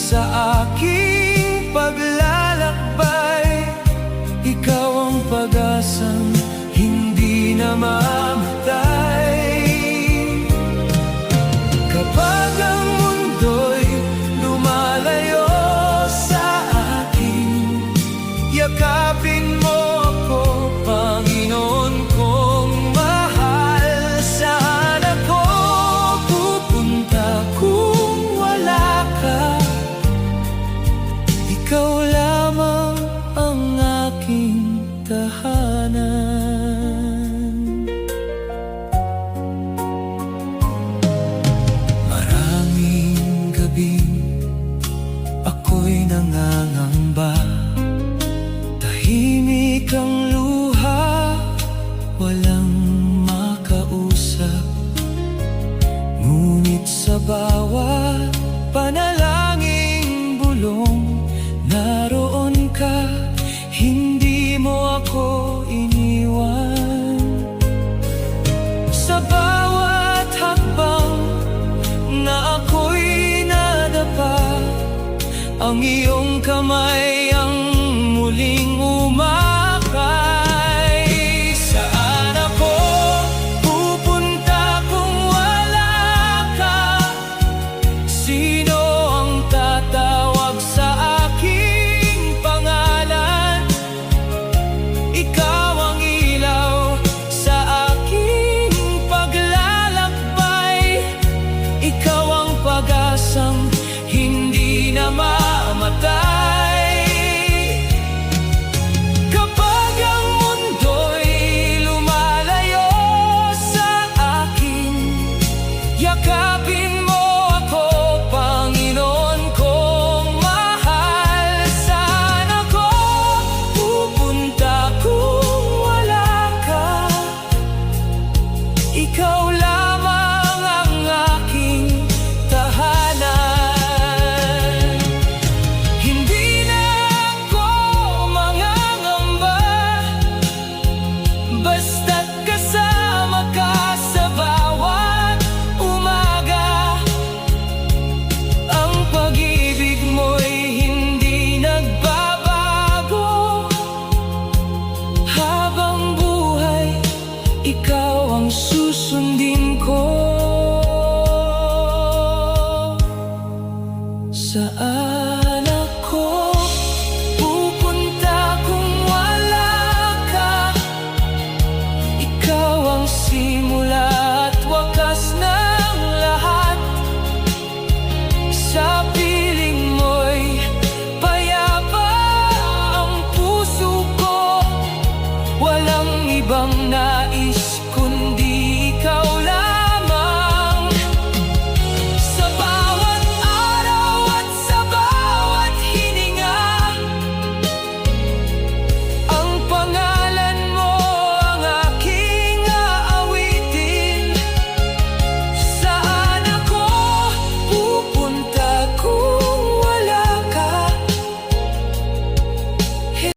sa aking paglalakbay. Ikaw ang pag-asang hindi na mamatay. Kapag ang mundo'y lumalayo sa akin, yakapin mo ako, Panginoon kong mahal. Saan ako pupunta kung wala ka? Ikaw lamang ang aking tahanan. Maraming gabing ako'y nangangamba, tahimik ang luha, walang makausap. Ngunit sa bawat panalangin bulong, naroon ka, hindi mo ako iniwan. Sa bawat hakbang na ako'y nadapa, ang iyong kamay ang muling umakay. Saan ako pupunta kung wala ka? Sino ang tatawag sa aking pangalan? Ikaw ang ilaw sa aking paglalakbay. Ikaw ang pag-asang hindi na mamatay. Kapag ang mundo'y lumalayo sa akin, yakapin mo ako, Panginoon kong mahal. Saan ako pupunta kung wala ka? Ikaw lamang ang aking tahanan. Hindi na ako mangangamba, basta't kasama ka sa bawat umaga. Ang pag-ibig mo'y hindi nagbabago. Habang buhay, ikaw ang susundin ko. Saan